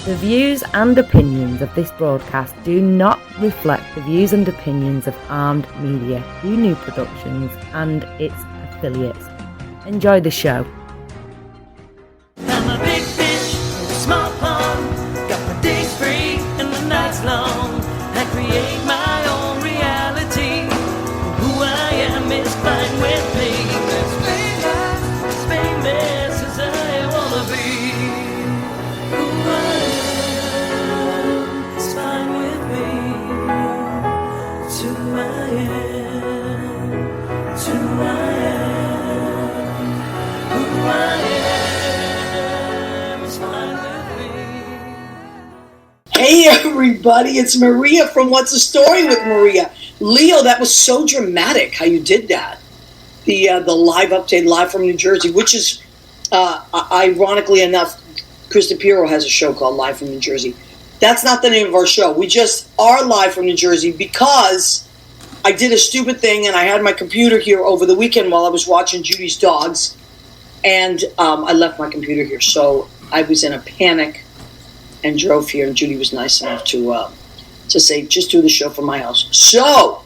The views and opinions of this broadcast do not reflect the views and opinions of Armed Media, New Productions, and its affiliates. Enjoy the show. I'm a big fish in a small pond. Got my days free and the nights long. I create my own reality. Who I am is fine with me. As famous as I wanna be. Who I am is fine with me. To I am, to I am. Who I am is fine with me. Hey everybody, it's Maria from What's the Story with Maria. Leo, that was so dramatic how you did that. The live update, live from New Jersey, which is, ironically enough, Krista Piro has a show called Live from New Jersey. That's not the name of our show. We just are live from New Jersey because I did a stupid thing and I had my computer here over the weekend while I was watching Judy's dogs. And I left my computer here. So I was in a panic and drove here, and Judy was nice enough to say, just do the show from my house. So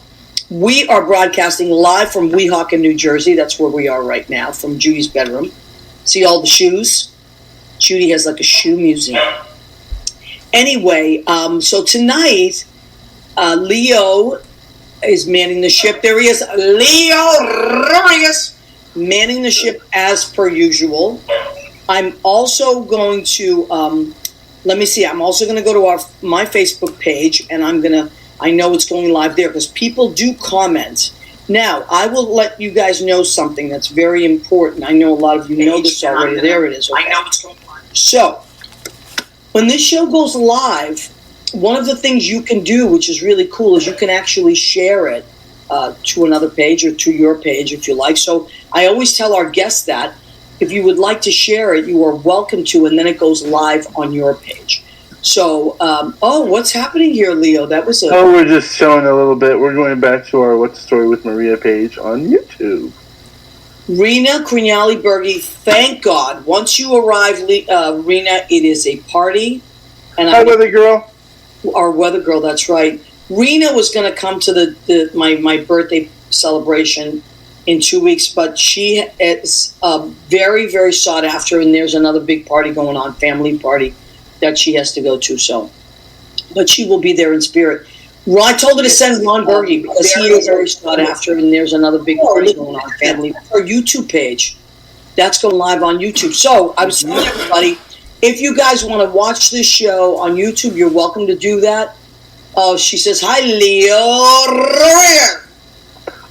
we are broadcasting live from Weehawken, New Jersey. That's where we are right now, from Judy's bedroom. See all the shoes? Judy has like a shoe museum. Anyway, so tonight, Leo is manning the ship. There he is, Leo Rodriguez, manning the ship as per usual. I'm also going to, I'm also going to go to my Facebook page, and I know it's going live there because people do comment. Now, I will let you guys know something that's very important. I know a lot of you know this already. There it is. Okay. I know it's going live. So, when this show goes live, one of the things you can do, which is really cool, is you can actually share it to another page or to your page if you like. So I always tell our guests that if you would like to share it, you are welcome to, and then it goes live on your page. So, what's happening here, Leo? That was we're just showing a little bit. We're going back to our What's the Story with Maria page on YouTube. Rena Crignali-Bergi, thank God. Once you arrive, Rena, it is a party. And Hi, Weather Girl. Our Weather Girl, that's right. Rena was going to come to my birthday celebration in 2 weeks, but she is very, very sought after, and there's another big party going on, family party, that she has to go to. So, but she will be there in spirit. Well, I told her to send Ron Berge because he is very sought after, and there's another big party going on, family. Her YouTube page, that's going live on YouTube. So I was telling everybody, if you guys want to watch this show on YouTube, you're welcome to do that. She says, hi, Leo.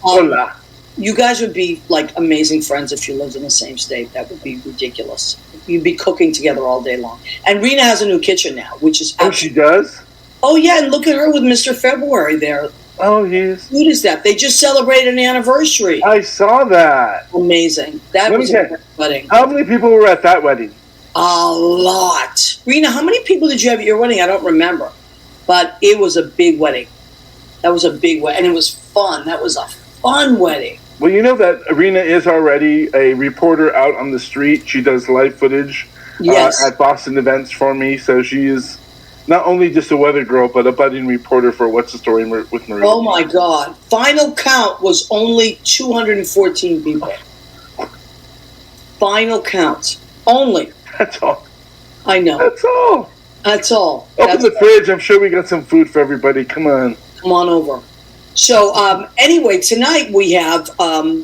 Hola. You guys would be like amazing friends if you lived in the same state. That would be ridiculous. You'd be cooking together all day long. And Rena has a new kitchen now, which is... Oh, she does? Oh, yeah, and look at her with Mr. February there. Oh, yes. What is that? They just celebrated an anniversary. I saw that. Amazing. That was a great wedding. How many people were at that wedding? A lot. Rena, how many people did you have at your wedding? I don't remember. But it was a big wedding. That was a big wedding. And it was fun. That was a fun wedding. Well, you know that Rena is already a reporter out on the street. She does live footage at Boston events for me. So she is not only just a weather girl, but a budding reporter for What's the Story with Maria. Oh, my God. Final count was only 214 people. Final count. Only. That's all. I know. That's all. That's all. Open the fridge. I'm sure we got some food for everybody. Come on. Come on over. So, anyway, tonight we have, I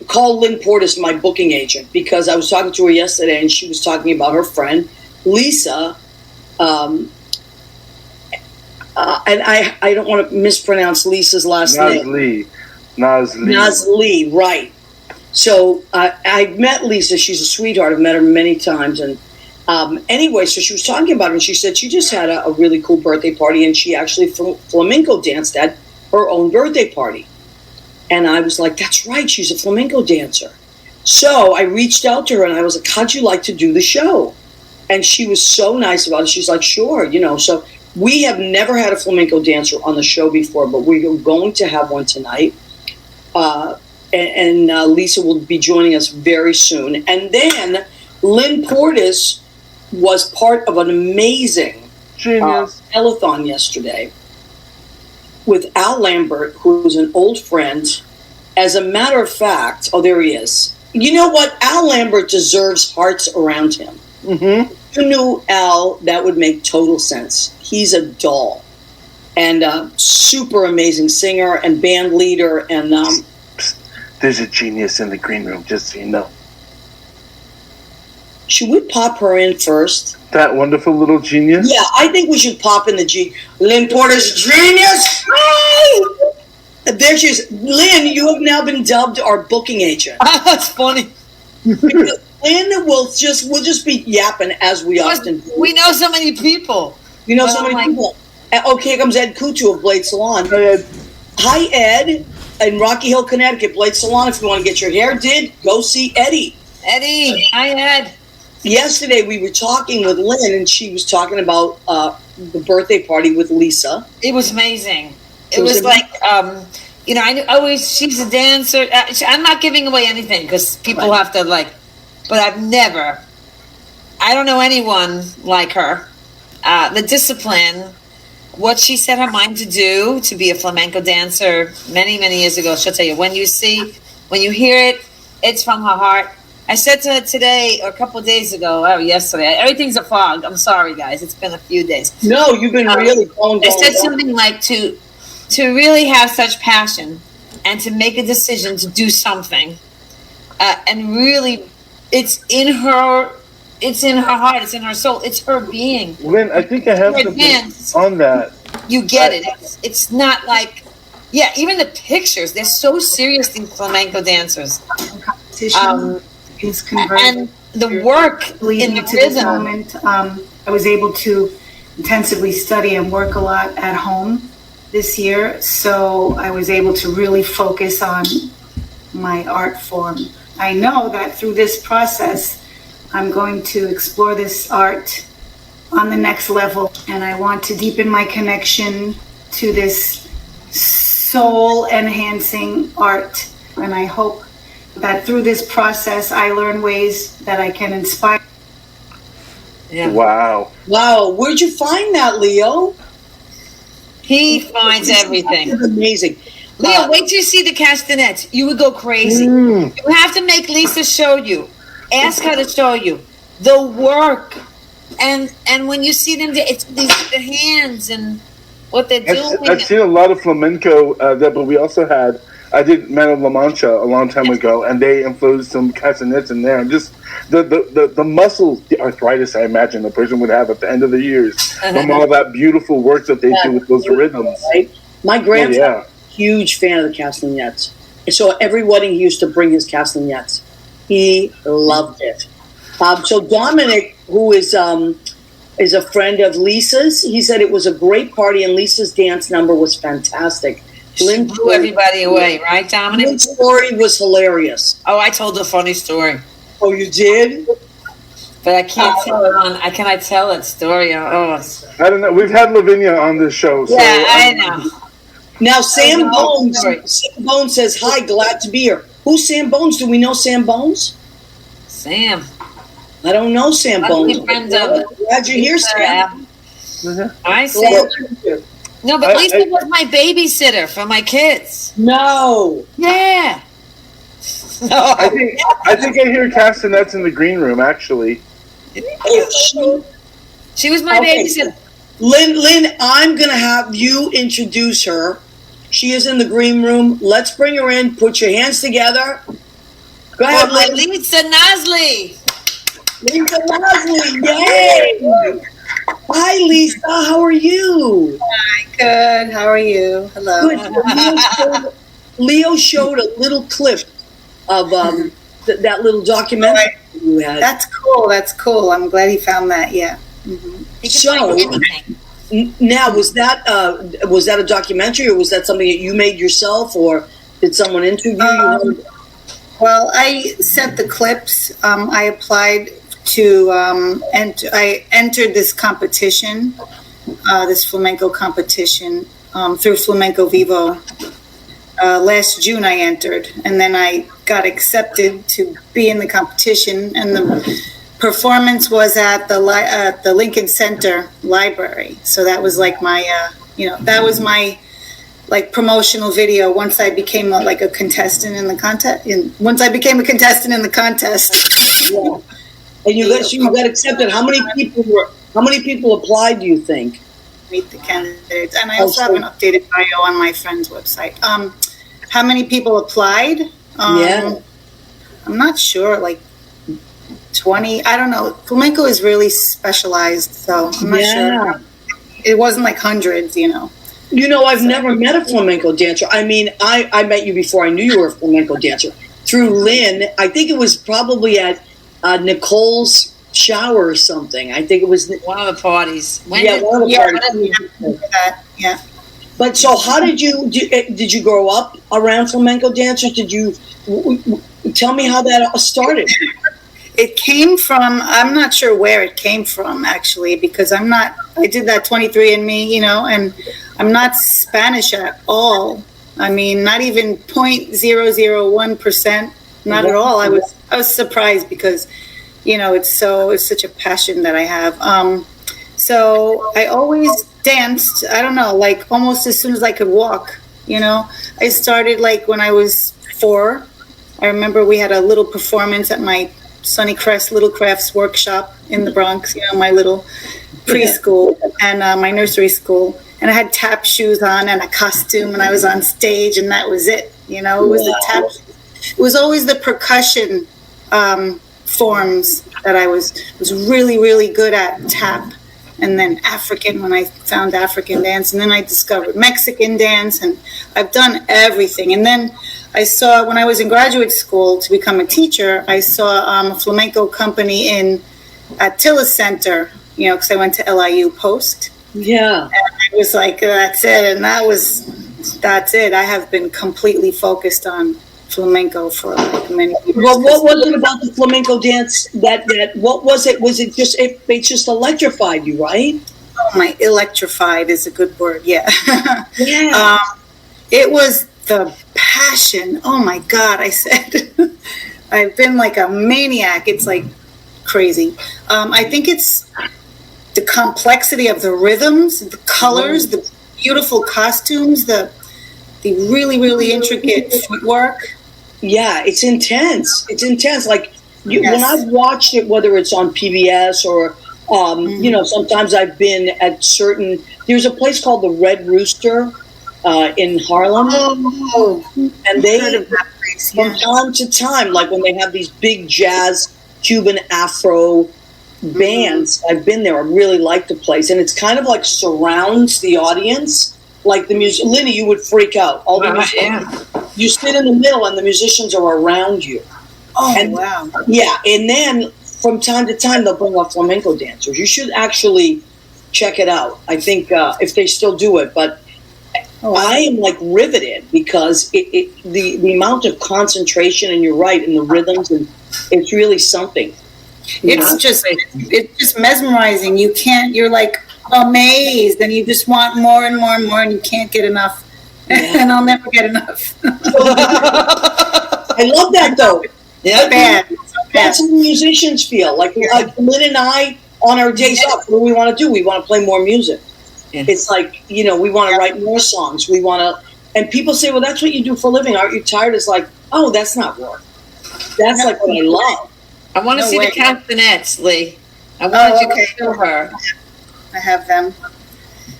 called Lynn Portis my booking agent because I was talking to her yesterday and she was talking about her friend, Lisa, and I don't want to mispronounce Lisa's last name. Nazli, right. So, I met Lisa. She's a sweetheart. I've met her many times, and anyway, so she was talking about it, and she said she just had a really cool birthday party, and she actually flamenco danced at her own birthday party. And I was like, that's right, she's a flamenco dancer. So I reached out to her, and I was like, how'd you like to do the show? And she was so nice about it. She's like, sure, So we have never had a flamenco dancer on the show before, but we're going to have one tonight. And Lisa will be joining us very soon. And then Lynn Portis was part of an amazing telethon yesterday with Al Lambert, who's an old friend. As a matter of fact, oh, there he is. You know what? Al Lambert deserves hearts around him. Mm-hmm. If you knew Al, that would make total sense. He's a doll. And super amazing singer and band leader. And there's a genius in the green room, just so you know. Should we pop her in first? That wonderful little genius? Yeah, I think we should pop in the Lynn Porter's genius. Hi! There she is. Lynn, you have now been dubbed our booking agent. That's funny. Because Lynn will just be yapping as we often do. We know so many people. You know so many people. Okay, here comes Ed Kutu of Blade Salon. Hi, Ed. Hi, Ed. In Rocky Hill, Connecticut, Blade Salon. If you want to get your hair did, go see Eddie. Eddie. Hi, Ed. Yesterday, we were talking with Lynn, and she was talking about the birthday party with Lisa. It was amazing. It was like, I always, she's a dancer. I'm not giving away anything because people have to but I don't know anyone like her. The discipline, what she set her mind to do, to be a flamenco dancer many, many years ago. She'll tell you, when you hear it, it's from her heart. I said to her today, or a couple of days ago, yesterday, everything's a fog. I'm sorry, guys. It's been a few days. No, you've been really going. I said something like to really have such passion and to make a decision to do something. And really, it's in her heart, it's in her soul, it's her being. Lynn, I think I have something on that. You get it. It's not like, even the pictures, they're so serious, these flamenco dancers. Competition is converted. And the work in the to rhythm. this moment, I was able to intensively study and work a lot at home this year, so I was able to really focus on my art form. I know that through this process, I'm going to explore this art on the next level, and I want to deepen my connection to this soul-enhancing art, and I hope that through this process, I learn ways that I can inspire. Yeah. Wow. Where'd you find that, Leo? He finds everything. It's amazing. Leo, wait till you see the castanets. You would go crazy. You have to make Lisa show you. Ask her to show you the work. And when you see them, it's the hands and what they're doing. I've seen a lot of flamenco but we also I did Mano La Mancha a long time ago, and they infused some castanets in there. And just the muscle, the arthritis I imagine the person would have at the end of the years from all that beautiful work that they do with those rhythms. Right? My grandfather was a huge fan of the castanets. So every wedding he used to bring his castanets. He loved it. So Dominic, who is a friend of Lisa's, he said it was a great party and Lisa's dance number was fantastic. She blew everybody away, right, Dominic? Lynn's story was hilarious. Oh, I told a funny story. Oh, you did? But I can't tell it on. Can I tell that story? I don't know. We've had Lavinia on this show. So, I know. Now, Sam Bones says, hi, glad to be here. Who's Sam Bones? Do we know Sam Bones? Sam. I don't know Sam Bones. Glad you're here, Sam. Hi, Sam. No, but Lisa was my babysitter for my kids. No. Yeah. No. I think I hear castanets in the green room, actually. She was my babysitter. Lynn, I'm going to have you introduce her. She is in the green room. Let's bring her in. Put your hands together. Go ahead, Lynn. Lisa Nazli. Lisa Nazli, yay! Hi, Lisa. How are you? Hi, good. How are you? Hello. Good. Leo showed a little clip of that little documentary you had. That's cool. I'm glad he found that. Yeah. Mm-hmm. So, now was that a documentary, or was that something that you made yourself, or did someone interview you? Well, I sent the clips. I applied to I entered this competition, this flamenco competition through Flamenco Vivo. Last June I entered, and then I got accepted to be in the competition, and the performance was at the Lincoln Center Library. So that was like my, that was my like promotional video once I became a contestant in the contest. Once I became a contestant in the contest. Yeah. And you got accepted. How many people applied, do you think? Meet the candidates. And I also have an updated bio on my friend's website. How many people applied? Yeah. I'm not sure, like 20. I don't know. Flamenco is really specialized, so I'm not sure. It wasn't like hundreds, I've never met a flamenco dancer. I mean, I met you before I knew you were a flamenco dancer. Through Lynn, I think it was probably at Nicole's shower or something. I think it was one of the parties. One of the parties. Yeah. But so how did you grow up around flamenco dancers? Did you tell me how that started? It came from, I'm not sure where it came from actually, because I did that 23andMe, and I'm not Spanish at all. I mean, not even 0.001%, not at all. I was surprised because, it's such a passion that I have. So I always danced, I don't know, like almost as soon as I could walk, I started like when I was 4. I remember we had a little performance at my Sunnycrest Little Crafts workshop in the Bronx, my little preschool and my nursery school. And I had tap shoes on and a costume, and I was on stage, and that was it. It was the tap. It was always the percussion forms that I was really, really good at, tap. And then African, when I found African dance, and then I discovered Mexican dance, and I've done everything. And then I saw, when I was in graduate school to become a teacher, I saw a flamenco company at Tillis Center, because I went to LIU Post. Yeah. And I was like, that's it. And that's it. I have been completely focused on flamenco for like many years. Well, what was it about the flamenco dance what was it? Was it just, it just electrified you, right? Oh, my, electrified is a good word. Yeah. Yeah. It was the passion. Oh my God. I said, I've been like a maniac. It's like crazy. I think it's the complexity of the rhythms, the colors, the beautiful costumes, the really, really intricate footwork. Yeah, it's intense. It's intense. Like when I've watched it, whether it's on PBS or, sometimes I've been at there's a place called the Red Rooster in Harlem. Oh, and they, from time to time, like when they have these big jazz, Cuban Afro bands, I've been there. I really like the place. And it's kind of like surrounds the audience. Like the music, Linny, you would freak out. All the you sit in the middle, and the musicians are around you. Oh, and, wow! Yeah, and then from time to time they'll bring up flamenco dancers. You should actually check it out. I think if they still do it, but I am like riveted because the amount of concentration, and you're right, in the rhythms, and it's really something. It's just mesmerizing. You're like amazed, and you just want more and more and more, and you can't get enough. And I'll never get enough. I love that though. Yeah, bad. That's how musicians feel. Like Lynn and I, on our days off, what do we want to do? We want to play more music. Yeah. It's like, we want to write more songs. We want to, and people say, well, that's what you do for a living. Aren't you tired? It's like, oh, that's not work. That's like what I love. I want to see the castanets, Lee. I want you to show her. I have them.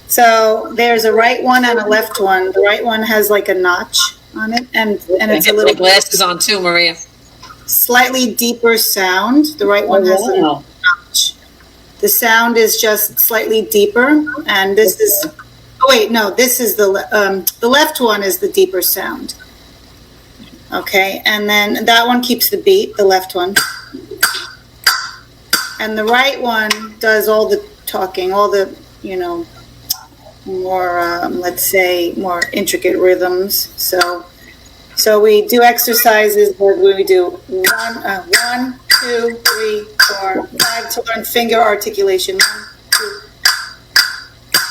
So there's a right one and a left one. The right one has like a notch on it, and it's a little glasses on too, Maria. Slightly deeper sound. The right one has a notch. The sound is just slightly deeper, and this is. Oh wait, no. This is the left one is the deeper sound. Okay, and then that one keeps the beat. The left one, and the right one does all the talking, all the more let's say more intricate rhythms. So we do exercises where we do 1, 2, 3, 4, 5 to learn finger articulation. 1, 2.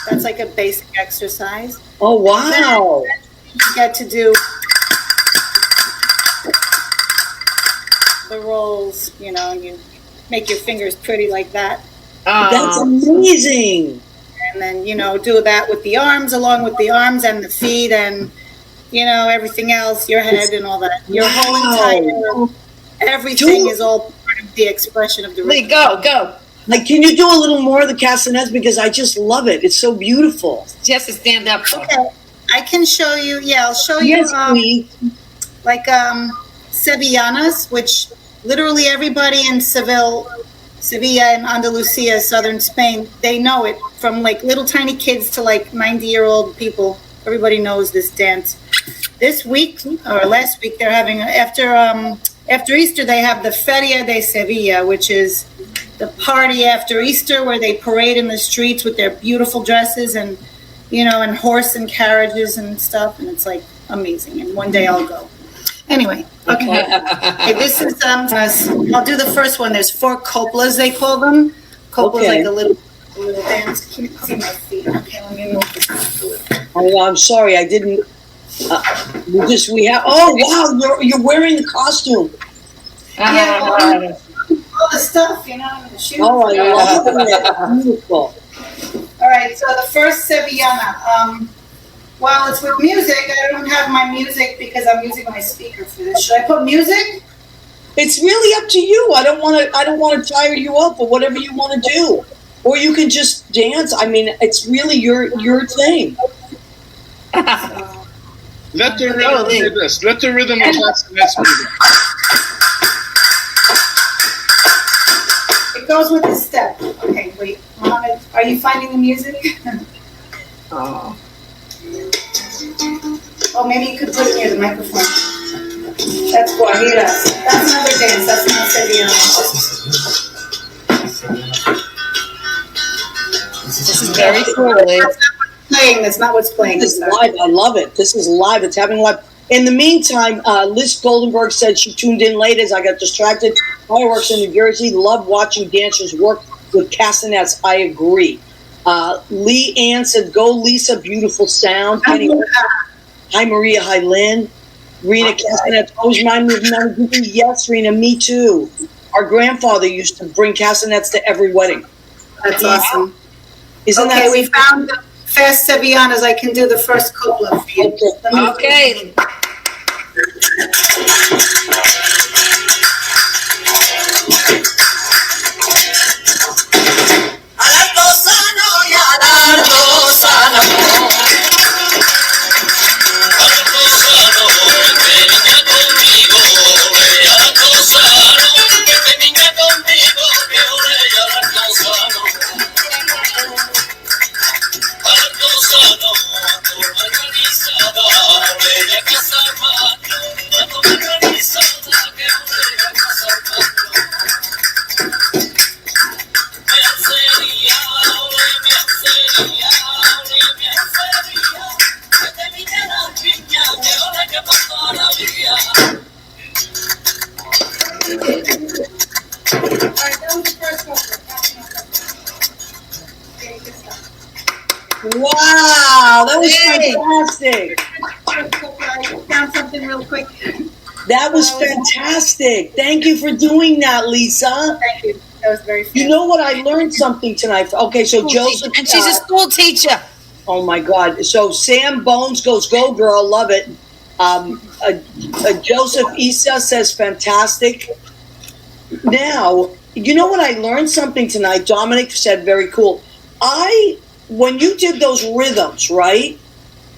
That's like a basic exercise. Oh wow! You get to do the rolls. You make your fingers pretty like that. That's amazing. And then, do that with the arms, along with the arms and the feet and, everything else, your head and all that. Your whole entire, everything is all part of the expression of the rhythm. Go. Like, can you do a little more of the castanets? Because I just love it. It's so beautiful. She has to stand up. Okay. I can show you. Yeah, I'll show you. Yes, please. Like sevillanas, which literally everybody in Sevilla and Andalusia, southern Spain, they know it. From like little tiny kids to like 90-year-old people. Everybody knows this dance. This week or last week, they're having after Easter, they have the Feria de Sevilla, which is the party after Easter where they parade in the streets with their beautiful dresses and, and horse and carriages and stuff. And it's like amazing. And one day I'll go. Anyway, okay. Okay, this is, I'll do the first one. There's 4 coplas, they call them. Coplas, like a little dance. Can't see my feet. Okay, let me move this a little. I'm sorry, I didn't. We have. Oh wow, you're wearing the costume. Yeah, all the stuff, the shoes. Oh, I love it. Beautiful. All right, so the first Sevillana. Well, it's with music. I don't have my music because I'm using my speaker for this. Should I put music? It's really up to you. I don't want to tire you up, or whatever you want to do, or you can just dance. I mean, it's really your thing. Let the rhythm do this. Let the rhythm of castanets move. It goes with the step. Okay, wait. Mohammed, are you finding the music? Oh, maybe you could put it near the microphone. That's Guajira. That's another dance. That's not Sevillana. This is very cool. That's not what's playing. This is live. I love it. This is live. It's happening live. In the meantime, Liz Goldenberg said she tuned in late as I got distracted. Fireworks in New Jersey. Love watching dancers work with castanets. I agree. Lee Ann said, "Go Lisa, beautiful sound." Hi Maria. Hi Lynn. Rena castanets always remind me of Mary. Yes, Rena. Me too. Our grandfather used to bring castanets to every wedding. That's awesome. Isn't okay, that we found the fast Sevillanas. I can do the first couplet for you. Okay. Wow, that was fantastic. I found something real quick. That was fantastic. Thank you for doing that, Lisa. Thank you. That was very fun. You know what? I learned something tonight. Okay, so Joseph. And she's a school teacher. Oh, my God. So Sam Bones goes, "Go, girl. Love it." Joseph Issa says, "Fantastic." Now, you know what? I learned something tonight. Dominic said, "Very cool." When you did those rhythms, right?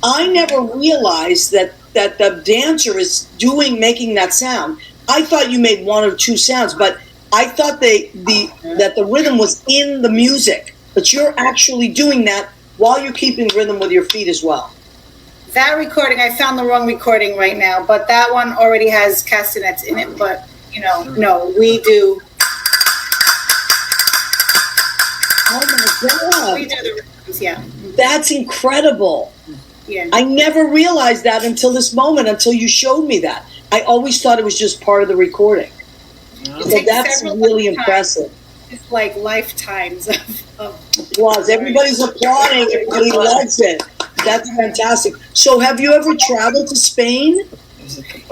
I never realized that the dancer is making that sound. I thought you made 1 or 2 sounds, but I thought that the rhythm was in the music. But you're actually doing that while you're keeping rhythm with your feet as well. That recording, I found the wrong recording right now, but that one already has castanets in it. But no, we do. Oh my God! We do the rhythms, yeah. That's incredible. Yeah. I never realized that until this moment, until you showed me that. I always thought it was just part of the recording. So that's really impressive. It's like lifetimes of applause. Everybody's applauding. Everybody loves it. That's fantastic. So have you ever traveled to Spain?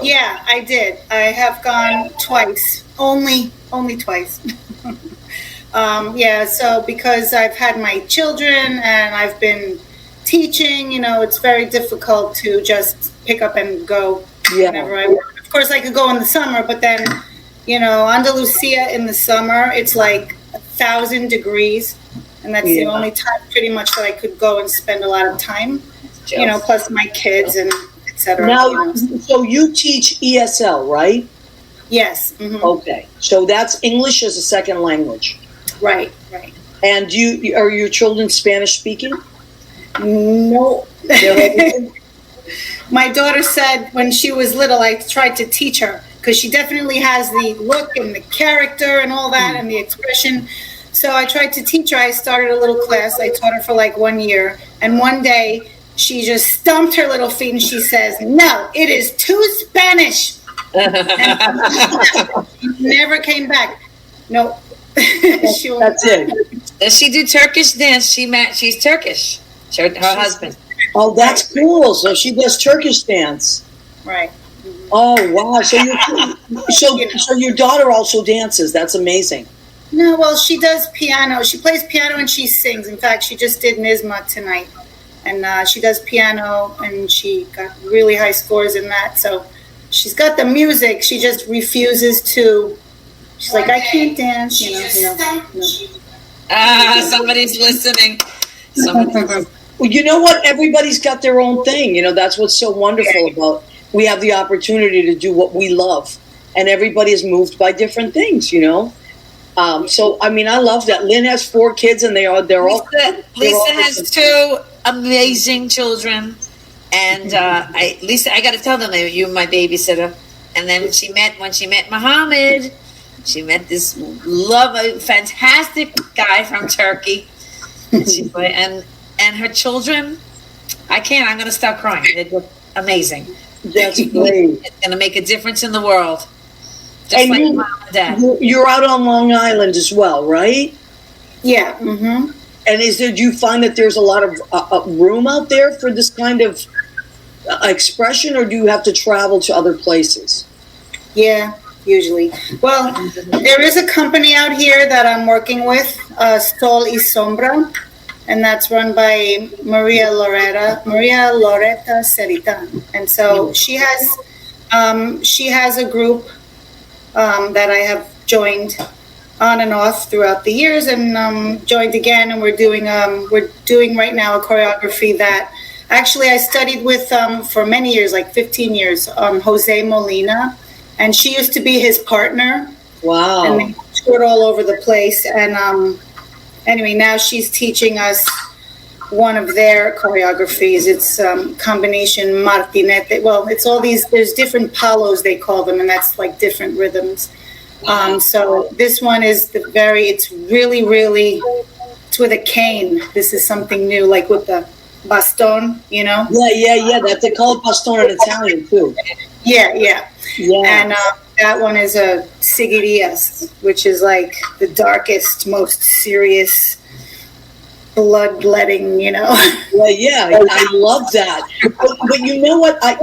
Yeah, I did. I have gone twice. Only twice. Yeah, so because I've had my children and I've been teaching, it's very difficult to just pick up and go whenever I want. Of course, I could go in the summer, but then, Andalusia in the summer, it's like 1,000 degrees. And that's the only time pretty much that I could go and spend a lot of time, plus my kids and et cetera. Now, so you teach ESL, right? Yes. Mm-hmm. Okay. So that's English as a second language. Right. And are your children Spanish speaking? No. My daughter said when she was little, I tried to teach her because she definitely has the look and the character and all that and the expression. So I tried to teach her. I started a little class. I taught her for like 1 year. And one day she just stumped her little feet and she says, "No, it is too Spanish." And never came back. No. That's it. Does she do Turkish dance? She's Turkish. Her husband. Oh, that's cool. So she does Turkish dance. Right. Oh, wow. So your daughter also dances. That's amazing. No, well, she does piano. She plays piano and she sings. In fact, she just did NISMA tonight. And she does piano and she got really high scores in that. So she's got the music. She just refuses to. She's like, I can't dance. Somebody's listening. Well, you know what? Everybody's got their own thing. That's what's so wonderful about. We have the opportunity to do what we love. And everybody is moved by different things, So, I mean, I love that. Lynn has 4 kids, and they're all. Lisa has 2 amazing children, and Lisa, I got to tell them that you're my babysitter. And then when she met Muhammad, she met this fantastic guy from Turkey, and her children. I'm going to start crying. They're just amazing. That's great. It's going to make a difference in the world. Just like mom and dad. You're out on Long Island as well, right? Yeah. Mm-hmm. And do you find that there's a lot of room out there for this kind of expression, or do you have to travel to other places? Yeah, usually. Well, there is a company out here that I'm working with, Sol y Sombra, and that's run by Maria Loretta Seritan. And so she has a group that I have joined on and off throughout the years, and joined again. And we're doing right now a choreography that actually I studied with for many years, like 15 years, Jose Molina, and she used to be his partner. Wow! And they toured all over the place. And anyway, now she's teaching us one of their choreographies. It's combination martinete. Well, it's all these. There's different palos they call them, and that's like different rhythms. So this one is it's really, really, it's with a cane. This is something new, like with the baston, Yeah. That they call it baston in Italian too. Yeah. And that one is a seguirillas, which is like the darkest, most serious, bloodletting, Well, yeah, I love that. But you know what? I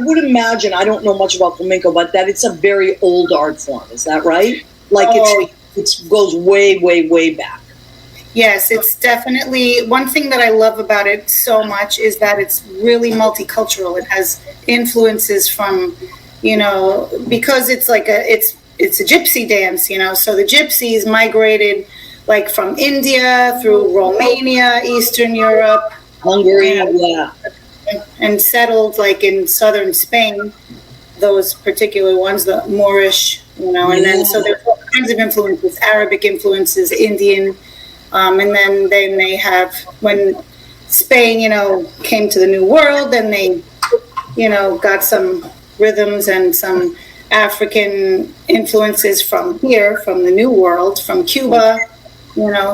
would imagine, I don't know much about flamenco, but that it's a very old art form. Is that right? Like it goes way, way, way back. Yes, it's definitely, one thing that I love about it so much is that it's really multicultural. It has influences from, because it's like it's a gypsy dance, so the gypsies migrated like from India through Romania, Eastern Europe, Hungary, and settled like in southern Spain, those particular ones, the Moorish, and then so there's all kinds of influences, Arabic influences, Indian, and then they have, when Spain, came to the New World, then they, got some rhythms and some African influences from here, from the New World, from Cuba,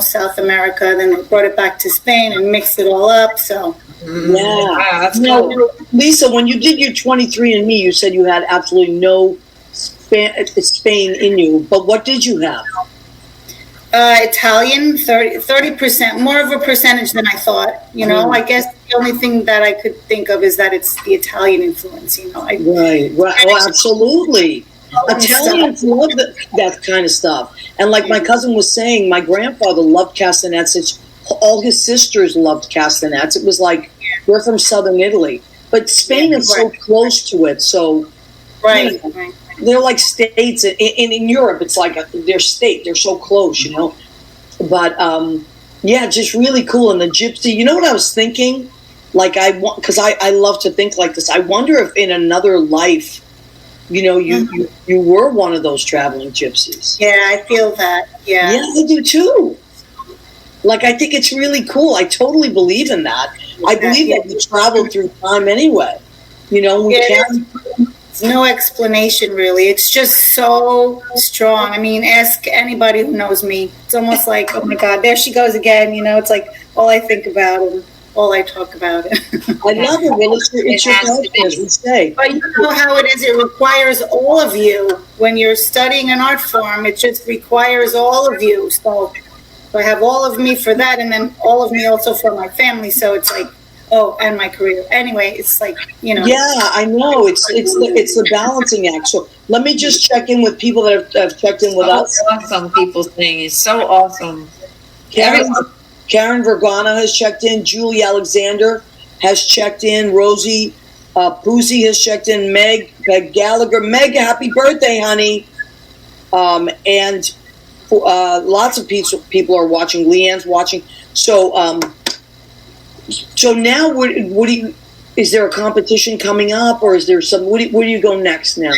South America. Then they brought it back to Spain and mixed it all up. So, that's cool. Lisa, when you did your 23andMe, you said you had absolutely no Spain in you. But what did you have? Italian, 30%, more of a percentage than I thought. I guess the only thing that I could think of is that it's the Italian influence. Right. Oh, absolutely. Italians love that kind of stuff. And like my cousin was saying, my grandfather loved castanets. All his sisters loved castanets. It was like, we're from southern Italy. But Spain is so close to it. So, right. You know, they're like states. In Europe, it's like their state. They're so close, you know. But, yeah, just really cool. And the gypsy, you know what I was thinking? Like, because I love to think like this. I wonder if in another life, you know, you were one of those traveling gypsies. Yeah, I feel that. Yeah. Yeah, I do too. Like, I think it's really cool. I totally believe in that. I believe that we travel through time anyway. You know, we can't. There's no explanation, really. It's just so strong. I mean, ask anybody who knows me. It's almost like, oh my God, there she goes again. You know, it's like all I think about and all I talk about. I love it. Well, it's your passion, as we say. But you know how it is. It requires all of you. When you're studying an art form, it just requires all of you. So I have all of me for that, and then all of me also for my family. So it's like, oh, and my career. Anyway, it's like, you know. Yeah, I know. It's the balancing act. So let me just check in with people that have checked in with us. Awesome, people saying it's so awesome. Karen Vergana has checked in. Julie Alexander has checked in. Rosie Puzzi has checked in. Meg Gallagher. Meg, happy birthday, honey. And lots of people are watching. Leanne's watching. So now, what do you? Is there a competition coming up, or is there some? Where do you go next now?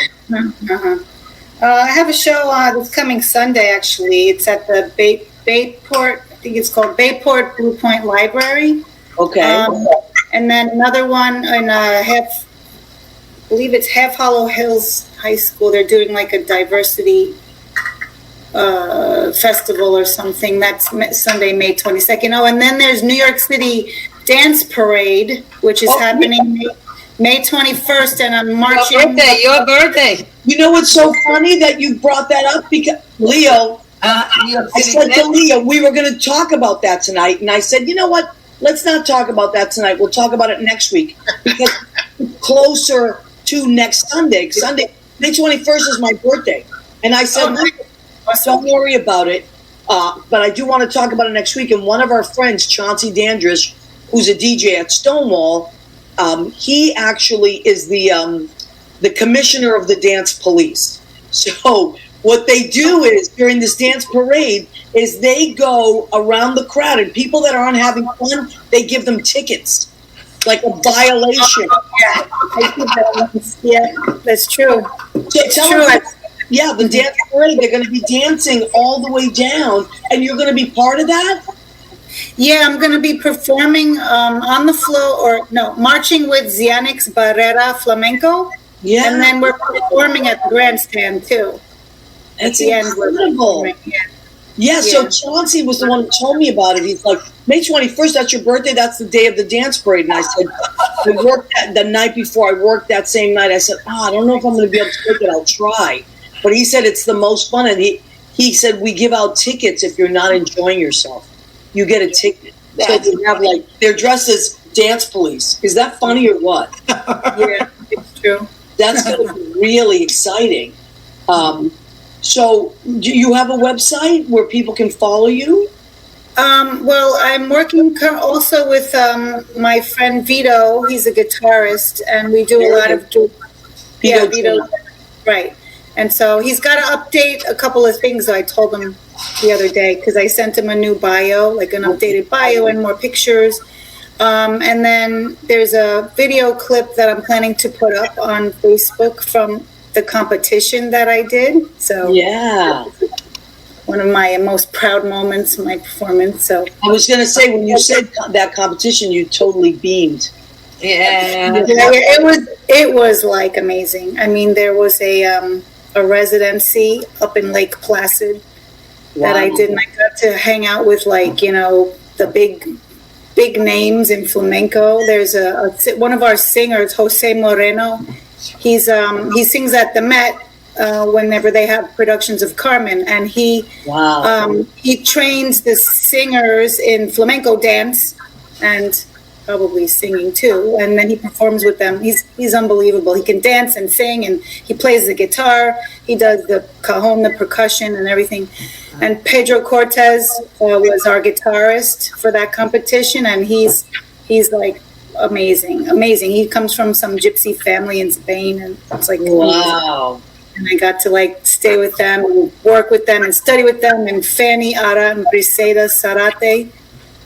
I have a show that's coming Sunday. Actually, it's at the Bayport. I think it's called Bayport Blue Point Library. Okay. And then another one in I believe it's Half Hollow Hills High School. They're doing like a diversity festival or something. That's Sunday, May 22nd. Oh, and then there's New York City Dance Parade, which is happening May 21st, and I'm marching. Your birthday. You know what's so funny that you brought that up? Because Leo, I said to Leo, we were going to talk about that tonight, and I said, you know what? Let's not talk about that tonight. We'll talk about it next week, because it's closer to next Sunday. May 21st is my birthday, and I said, don't worry about it, but I do want to talk about it next week. And one of our friends, Chauncey Dandridge, who's a DJ at Stonewall, he actually is the commissioner of the dance police. So what they do is, during this dance parade, is they go around the crowd, and people that aren't having fun, they give them tickets, like a violation. Yeah, that's true. So tell them, yeah, the dance parade, they're going to be dancing all the way down, and you're going to be part of that? Yeah, I'm going to be performing on the floor, marching with Zianix Barrera Flamenco. Yeah. And then we're performing at the grandstand, too. That's incredible. Yeah, so Chauncey was the one who told me about it. He's like, May 21st, that's your birthday? That's the day of the dance parade. And I said, I worked the night before. I worked that same night. I said, I don't know if I'm going to be able to make it. I'll try. But he said it's the most fun. And he said, we give out tickets if you're not enjoying yourself. You get a ticket. So they have they're dressed as dance police. Is that funny or what? Yeah, it's true. That's going to be really exciting. So do you have a website where people can follow you? Well, I'm working also with my friend Vito. He's a guitarist, and we do a lot of Vito. Right. And so he's got to update a couple of things I told him the other day, because I sent him a new bio, like an updated bio and more pictures. And then there's a video clip that I'm planning to put up on Facebook from the competition that I did. So yeah, one of my most proud moments in my performance. So I was going to say, when you said that competition, you totally beamed. Yeah, it was like amazing. I mean, there was a residency up in Lake Placid that I did, and I got to hang out with the big names in flamenco. There's one of our singers, Jose Moreno. He sings at the Met whenever they have productions of Carmen, and he trains the singers in flamenco dance, and probably singing too. And then he performs with them. He's unbelievable. He can dance and sing, and he plays the guitar. He does the cajon, the percussion, and everything. And Pedro Cortez was our guitarist for that competition, and he's like amazing. He comes from some gypsy family in Spain, and it's like wow. And I got to like stay with them and work with them and study with them, and Fanny, Ara, and Briseida Sarate.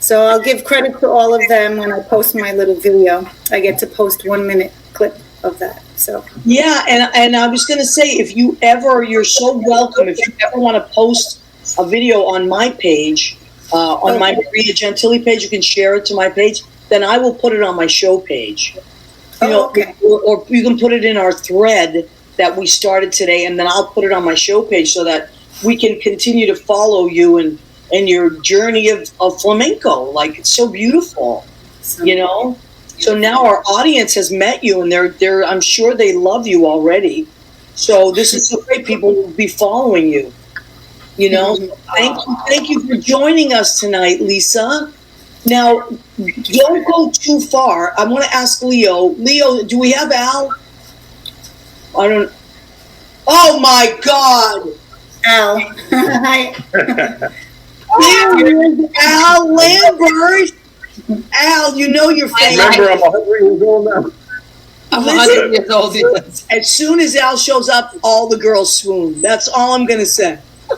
So I'll give credit to all of them when I post my little video. I get to post 1 minute clip of that. So yeah, and I was going to say, if you ever, you're so welcome. If you ever want to post a video on my page, on my Maria Gentili page, you can share it to my page. Then I will put it on my show page. You know, okay. Or you can put it in our thread that we started today, and then I'll put it on my show page so that we can continue to follow you and your journey of flamenco. Like, it's so beautiful, you know? So now our audience has met you, and they're I'm sure they love you already. So this is so great. People will be following you, you know? Thank you for joining us tonight, Lisa. Now, don't go too far. I want to ask Leo. Leo, do we have Al? I don't. Oh my God, Al. Hi. Al Lambert. Al, you know your face. Remember, I'm 100 years old now. I'm 100 years old. Yes. As soon as Al shows up, all the girls swoon. That's all I'm going to say. I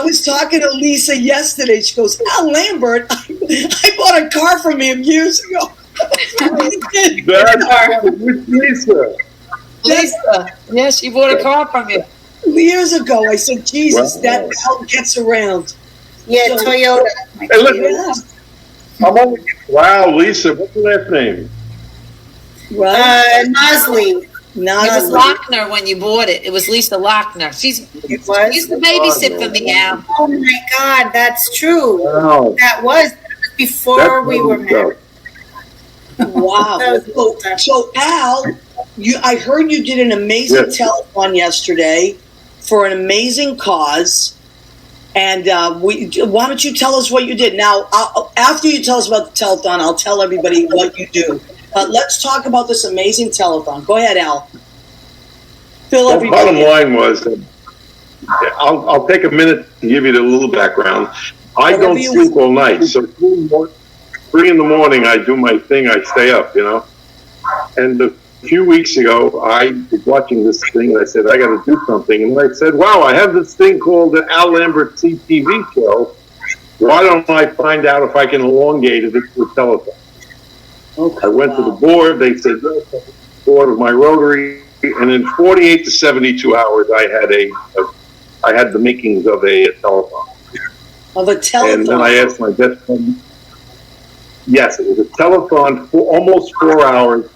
was talking to Lisa yesterday. She goes, Al Lambert, I bought a car from him years ago. With Lisa. Lisa. Yeah, she bought a car from you. Years ago. I said, Jesus, Wow. that Al gets around. Yeah, So- Toyota. Hey, look, wow, Lisa, what's your last name? Right? Nazli. Not It was Lochner when you bought it. It was Lisa Lochner. She used to babysit for me, Al. Oh my God, that's true. Wow. That was before we were married. Wow. So Al, I heard you did an amazing telethon yesterday for an amazing cause. And why don't you tell us what you did? Now, after you tell us about the telethon, I'll tell everybody what you do. But let's talk about this amazing telethon. Go ahead, Al. Fill The everybody bottom in. line was, I'll take a minute to give you the little background. I Whatever don't you sleep all night, so 3 in the morning I do my thing, I stay up, you know. And a few weeks ago, I was watching this thing, and I said, I got to do something. And I said, wow, I have this thing called the Al Lambert CTV show. Why don't I find out if I can elongate it to a telethon? Okay, I went to the board. They said, yes, board of my Rotary, and in 48 to 72 hours, I had the makings of a telethon. Of a telethon. And then I asked my best friend. Yes, it was a telethon for almost 4 hours.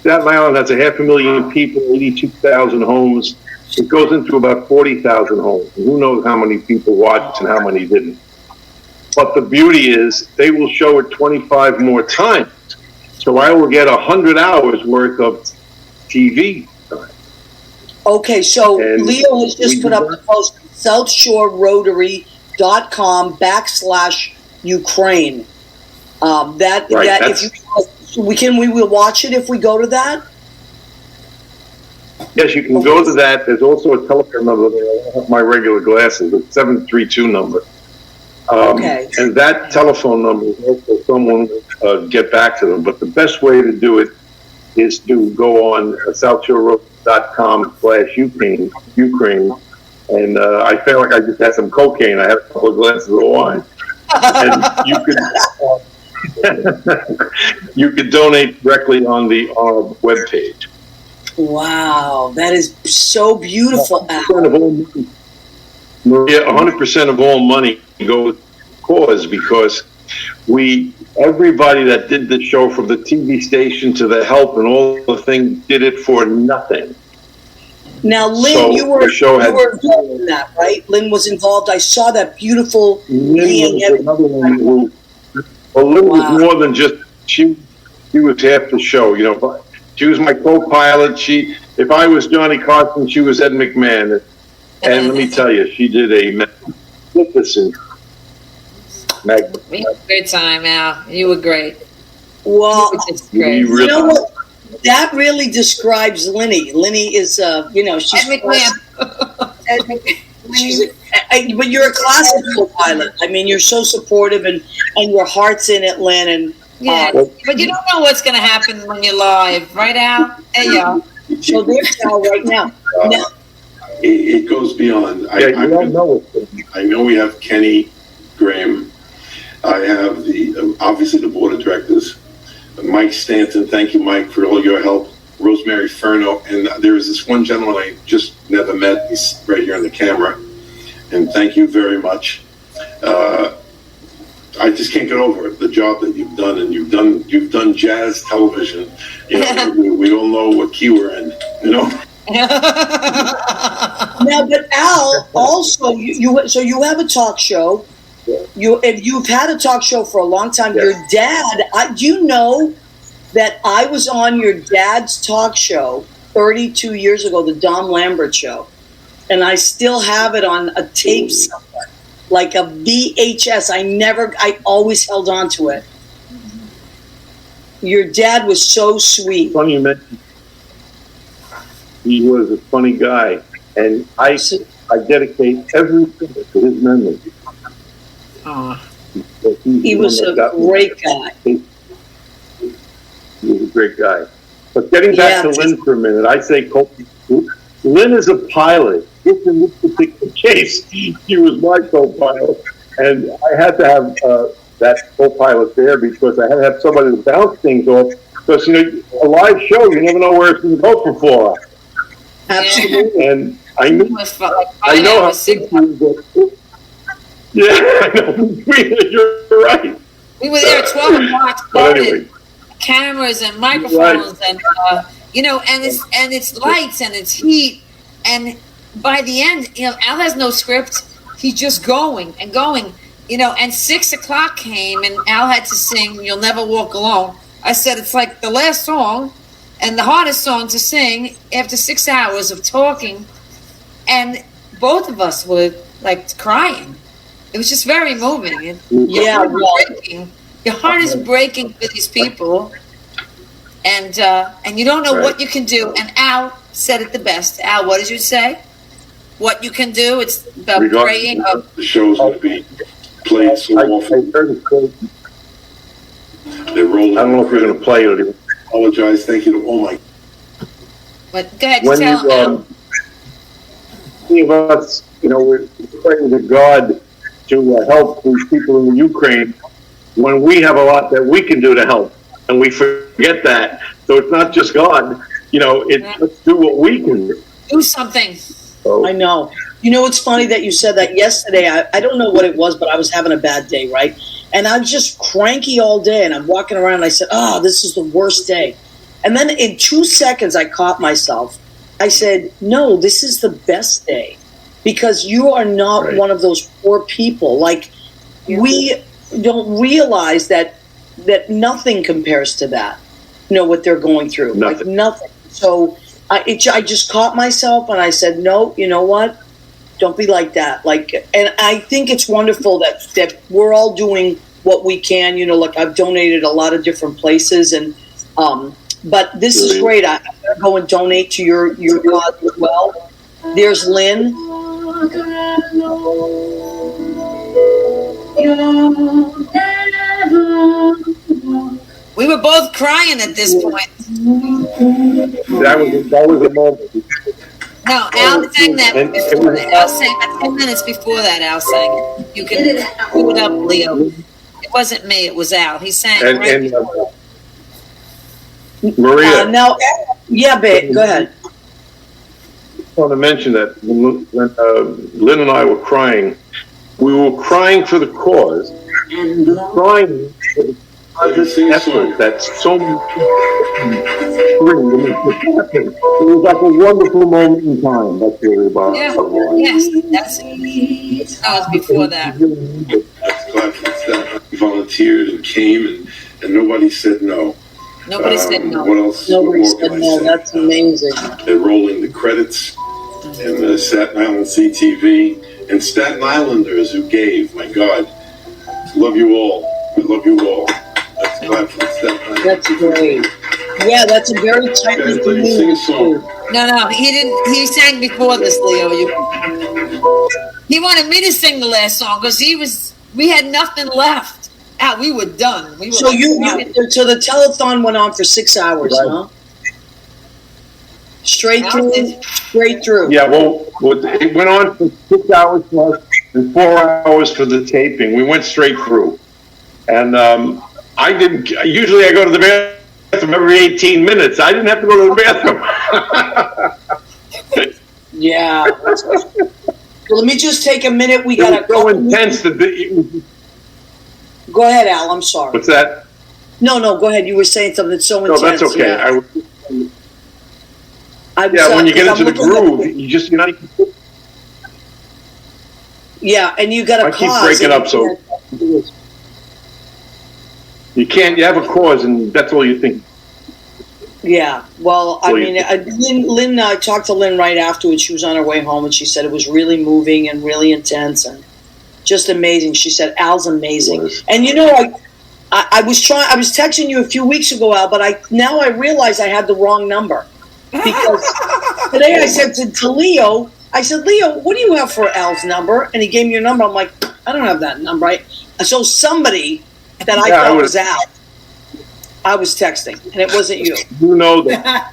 Staten Island has 500,000 people, 82,000 homes. It goes into about 40,000 homes. And who knows how many people watched and how many didn't. But the beauty is they will show it 25 more times. So I will get 100 hours worth of TV time. Okay, so And Leo has just we put do up the post, southshorerotary.com/Ukraine. That if we will watch it if we go to that. Yes, you can go to that. There's also a telephone number there. I don't have my regular glasses. It's 732 number. Okay. And that telephone number is also someone get back to them. But the best way to do it is to go on southshorerotary.com/Ukraine. And I felt like I just had some cocaine. I had a couple of glasses of wine. And you could donate directly on the webpage. Wow, that is so beautiful. 100% of all money, Maria, 100% of all money goes to cause, because everybody that did the show, from the TV station to the help and all the things, did it for nothing. Now, Lynn, So you were the show had- involved in that, right? Lynn was involved. I saw that beautiful. Lynn was another one who, well, Lynn was more than just, she was half the show, you know. She was my co-pilot. If I was Johnny Carson, she was Ed McMahon. And let me tell you, she did a magnificent Magnet. We had a great time, Al. You were great. Well, You were just great. you know what? That really describes Linny. Linny is, she's. But you're a classic co-pilot. I mean, you're so supportive, and your heart's in it, Lynn. And yeah, but you don't know what's going to happen when you're live, right, Al? Hey, y'all. So there's Al right now. Now, it goes beyond. You don't know it. I know we have Kenny Graham. I have obviously the board of directors. Mike Stanton, thank you, Mike, for all your help. Rosemary Furno, and there is this one gentleman I just never met. He's right here on the camera, and thank you very much. I just can't get over it. The job that you've done, and you've done jazz television. You know, we all know what key we're in. You know. Now, but Al, also you have a talk show. You've had a talk show for a long time. Yes. Your dad, do you know that I was on your dad's talk show 32 years ago, the Don Lambert show, and I still have it on a tape somewhere, like a VHS. I always held on to it. Your dad was so sweet. Funny you mentioned. He was a funny guy, and I dedicate everything to his memory. He was a great guy. He was a great guy. But getting back to Lynn for a minute, I say Lynn is a pilot. If in this particular case, she was my co-pilot, and I had to have that co-pilot there because I had to have somebody to bounce things off. Because a live show, you never know where it's going to go for 4 hours. Absolutely. And I know how sick you were. Yeah, I know. You're right. We were there at 12 o'clock. But anyway. Cameras and microphones, and and it's lights and it's heat, and by the end, Al has no script. He's just going and going, and 6 o'clock came, and Al had to sing "You'll Never Walk Alone." I said it's like the last song and the hardest song to sing after 6 hours of talking, and both of us were like crying. It was just very moving. Your heart is breaking for these people, and you don't know what you can do. And Al said it the best. Al, what did you say? What you can do? It's about praying. The show's going to be played so often. They're rolling. I don't know if we're going to play it. Apologize. Thank you to all my. But go ahead, tell Al. Many of us, we're praying to God to help these people in the Ukraine when we have a lot that we can do to help, and we forget that. So it's not just God, let's do what we can do. Do something. So, I know. It's funny that you said that yesterday. I don't know what it was, but I was having a bad day, right? And I was just cranky all day, and I'm walking around, and I said, this is the worst day. And then in 2 seconds, I caught myself. I said, no, this is the best day. Because you are not one of those poor people. Like, we don't realize that nothing compares to that. What they're going through. Nothing. Like, nothing. So I just caught myself, and I said, no, you know what? Don't be like that. And I think it's wonderful that we're all doing what we can. Like, I've donated a lot of different places, and but this is great. I'm going to go and donate to your cause as well. There's Lynn. We were both crying at this point. That was a moment. No, Al sang that before that. Al sang that 10 minutes before that. Al sang it. You can pull it up, Leo. It wasn't me. It was Al. He sang right before. Maria. Babe, go ahead. I want to mention that when Lynn and I were crying, we were crying for the cause, crying for the effort that's so it was like a wonderful moment in time. That's really about that was before that. Volunteered and came, and nobody said no. Nobody said no. What else? Nobody said no. That's amazing. They're rolling the credits and the Staten Island CTV and Staten Islanders who gave. My God, Love you all. I love you all. That's great. Yeah, that's a very tightly Sing a song. No, he didn't. He sang before this, Leo. He wanted me to sing the last song because we had nothing left. We were done. We were so so the telethon went on for 6 hours, right? Huh? Straight through. Yeah, well, it went on for 6 hours plus and 4 hours for the taping. We went straight through. And usually I go to the bathroom every 18 minutes. I didn't have to go to the bathroom. Yeah. Well, let me just take a minute. We got so intense. Go ahead, Al. I'm sorry. What's that? No, go ahead. You were saying something that's so intense. No, that's okay. Yeah. When you get into the groove, you're not. Yeah, and you got to pause. I keep breaking up, so you can't. You have a cause, and that's all you think. Yeah, well, I mean, Lynn, I talked to Lynn right afterwards. She was on her way home, and she said it was really moving and really intense and just amazing. She said, Al's amazing. And, you know, I was texting you a few weeks ago, Al, but now I realize I had the wrong number. Because today I said to Leo, Leo, what do you have for Al's number? And he gave me your number. I'm like, I don't have that number, right? So somebody that I thought was Al, I was texting, and it wasn't you. You know that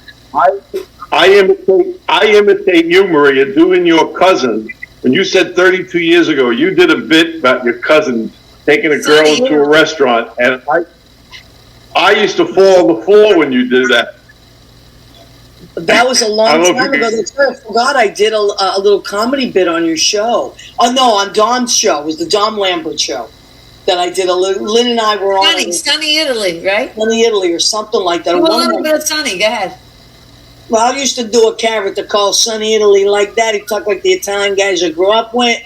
I imitate you, Maria, doing your cousin. When you said 32 years ago, you did a bit about your cousin taking a girl into a restaurant, and I used to fall on the floor when you did that. That was a long time ago. I forgot I did a little comedy bit on your show. Oh, no, on Dom's show. It was the Dom Lambert show. That I did a little. Lynn and I were on Sunny Italy, right? Sunny Italy or something like that. A little bit of Sunny. Go ahead. Well, I used to do a character called Sunny Italy like that. He talked like the Italian guys I grew up with,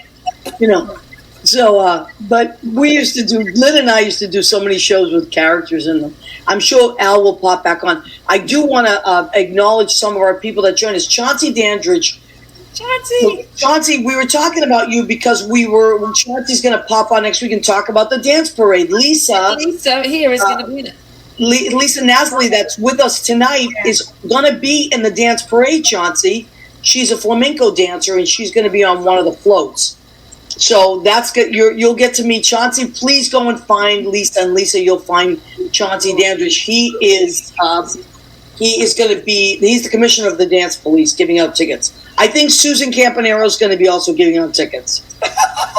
you know. So, but Lynn and I used to do so many shows with characters in them. I'm sure Al will pop back on. I do want to acknowledge some of our people that joined us. Chauncey Dandridge. Chauncey, we were talking about you because Chauncey's going to pop on next week and talk about the dance parade. Lisa here is going to be in it. Lisa Nazli, that's with us tonight, is going to be in the dance parade, Chauncey. She's a flamenco dancer, and she's going to be on one of the floats. So that's good. You'll get to meet Chauncey. Please go and find Lisa, and Lisa, you'll find Chauncey Dandridge. He's the commissioner of the dance police, giving out tickets. I think Susan Campanero is going to be also giving out tickets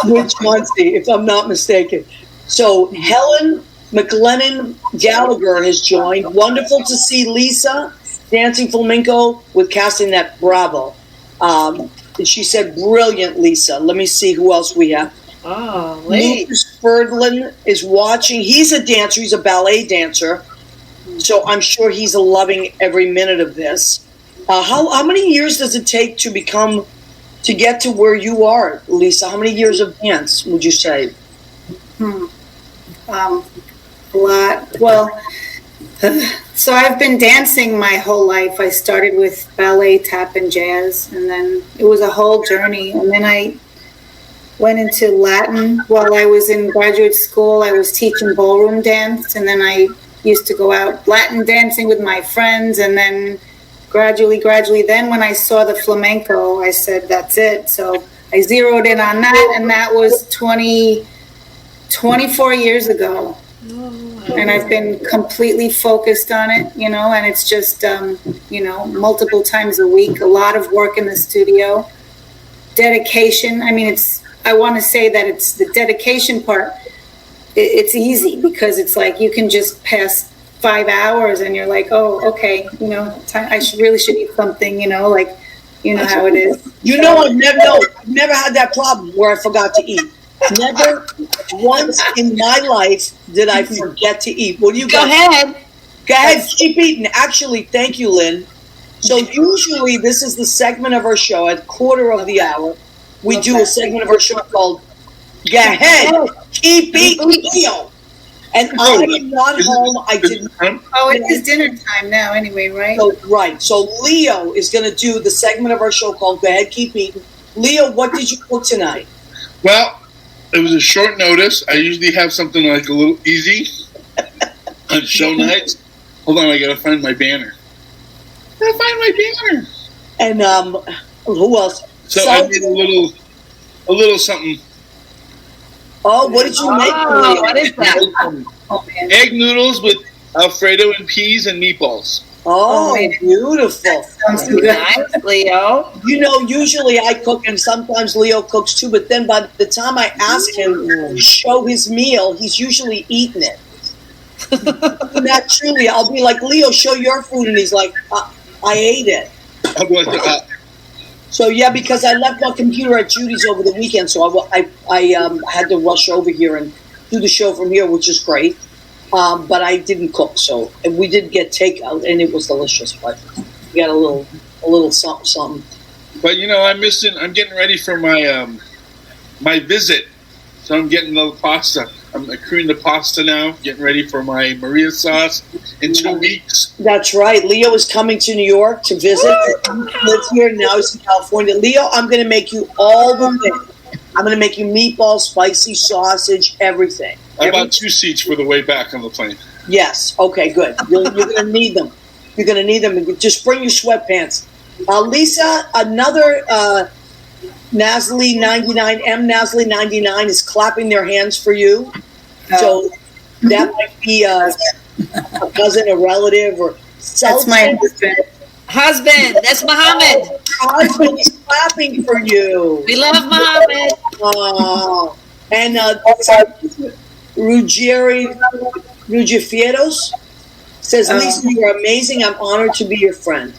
with Chauncey, if I'm not mistaken. So Helen McLennan Gallagher has joined. Wonderful to see Lisa dancing flamenco with Castanet. Bravo. And she said, brilliant, Lisa. Let me see who else we have. Oh, wait. Lucas Ferdlin is watching. He's a dancer. He's a ballet dancer. So I'm sure he's loving every minute of this. How many years does it take to get to where you are, Lisa? How many years of dance would you say? A lot. Well, so I've been dancing my whole life. I started with ballet, tap, and jazz, and then it was a whole journey. And then I went into Latin while I was in graduate school. I was teaching ballroom dance, and then I used to go out Latin dancing with my friends, and then gradually, then when I saw the flamenco, I said, that's it. So I zeroed in on that, and that was 24 years ago. And I've been completely focused on it, you know, and it's just, multiple times a week, a lot of work in the studio, dedication. I mean, I want to say that it's the dedication part. It's easy because it's like you can just pass 5 hours and you're like, oh, okay, I really should eat something, how it is. I've never had that problem where I forgot to eat. Never once in my life did I forget to eat. What do you got? Go ahead, keep eating. Actually, thank you, Lynn. So usually this is the segment of our show at quarter of the hour. We do a segment of our show called Go Ahead, Keep Eating, Leo. And I am not home. I didn't. Oh, it is dinner time now anyway, right? So Leo is going to do the segment of our show called Go Ahead, Keep Eating. Leo, what did you cook tonight? Well, It was a short notice. I usually have something like a little easy on show nights. Hold on, I gotta find my banner. And who else? So I made a little something. Oh, what did you make? Oh, what is that? Egg noodles with Alfredo and peas and meatballs. Oh, beautiful. Sounds nice, Leo. You know, usually I cook and sometimes Leo cooks too, but then by the time I ask him to show his meal, he's usually eaten it. Not truly. I'll be like, Leo, show your food. And he's like, I ate it. So, yeah, because I left my computer at Judy's over the weekend, so I had to rush over here and do the show from here, which is great. But I didn't cook, so and we did get takeout, and it was delicious. But we got a little something. But you know, I'm getting ready for my my visit, so I'm getting the pasta. I'm accruing the pasta now. Getting ready for my Maria sauce in 2 weeks. That's right. Leo is coming to New York to visit. He lives here now. He's in California. Leo, I'm going to make you all the things. I'm going to make you meatballs, spicy sausage, everything. I bought 2 seats for the way back on the plane. Yes. Okay, good. You're going to need them. You're going to need them. Just bring your sweatpants. Lisa, another Nazli 99, M Nazli 99 is clapping their hands for you. So that might be a cousin, a relative, or That's my husband. That's Muhammad. Husband is clapping for you. We love Muhammad. Oh, and Ruggiefieros says, Lisa, you're amazing. I'm honored to be your friend.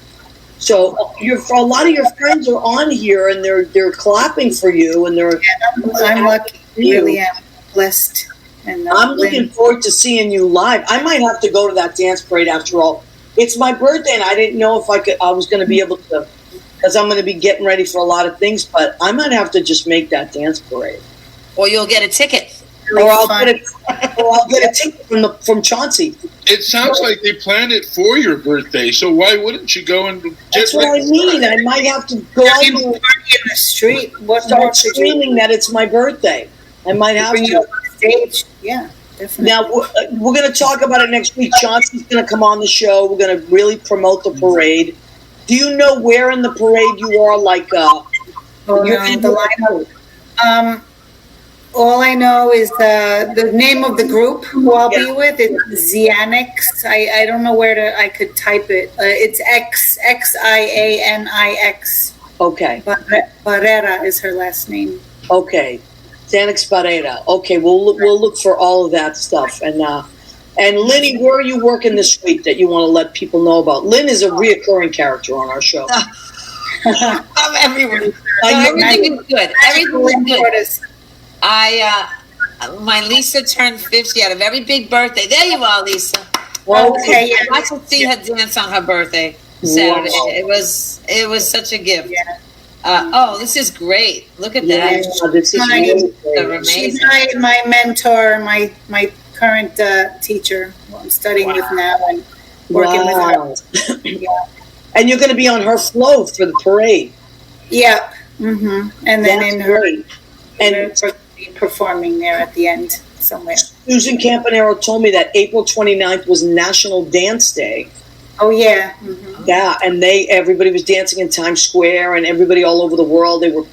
So a lot of your friends are on here, and they're clapping for you, and I'm lucky. Really am blessed. And I'm looking forward to seeing you live. I might have to go to that dance parade after all. It's my birthday, and I didn't know if I was going to be able to, because I'm going to be getting ready for a lot of things. But I might have to just make that dance parade, or you'll get a ticket, or I'll get a ticket from Chauncey. It sounds like they planned it for your birthday, so why wouldn't you go and get That's what I mean. I might have to go out in the street. Start screaming that it's my birthday. I might have to. Stage. Yeah, definitely. Now, we're going to talk about it next week. Chauncey's going to come on the show. We're going to really promote the parade. Do you know where in the parade you are? Like, you're in the lineup? All I know is the name of the group who I'll be with. It's Xianix. I don't know where I could type it. It's Xianix. Okay. Barrera is her last name. Okay. Xanix Barrera. Okay, we'll look for all of that stuff. And Linny, where are you working this week that you want to let people know about? Lynn is a reoccurring character on our show. I'm everywhere. Everything is good. Everything is good. My Lisa turned 50 out of every big birthday. There you are, Lisa. Okay. I got to see her dance on her birthday Saturday. Wow. It was such a gift. Yeah. This is great. Look at that. This is she's my mentor, my current teacher who I'm studying with now and working with her. Yeah. And you're going to be on her flow for the parade. Yeah. Mm-hmm. And then That's in her great. And performing there at the end somewhere. Susan Campanero told me that April 29th was National Dance Day. Oh, yeah. Mm-hmm. Yeah, and everybody was dancing in Times Square, and everybody all over the world, they were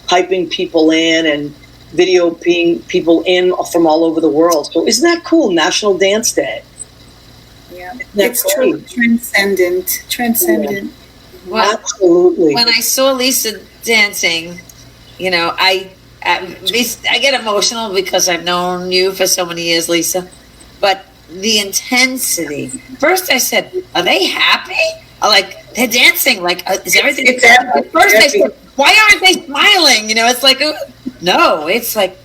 piping people in and videoing people in from all over the world. So isn't that cool, National Dance Day? Yeah, it's true. Transcendent. Yeah. Well, absolutely. When I saw Lisa dancing, I get emotional because I've known you for so many years, Lisa, but the intensity. First I said, are they happy? Like, they're dancing. Like, is everything... First I said, why aren't they smiling? It's like, no, it's like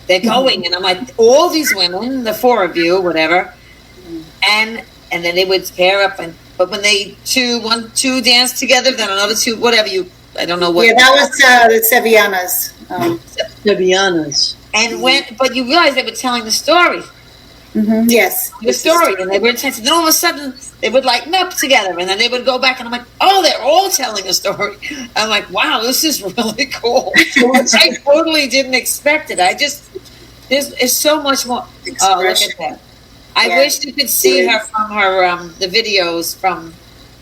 they're going. And I'm like, all these women, the 4 of you, whatever. And then they would pair up. But when one, two dance together, then another 2, whatever I don't know what. Yeah, that was the Sevillanas. Sevillanas. And but you realize they were telling the story. Mm-hmm. Yes. The story, and they were intense. And then all of a sudden, they would lighten up together, and then they would go back, and I'm like, oh, they're all telling a story. I'm like, wow, this is really cool. I totally didn't expect it. There's so much more. Oh, look at that. I wish you could see her from her the videos from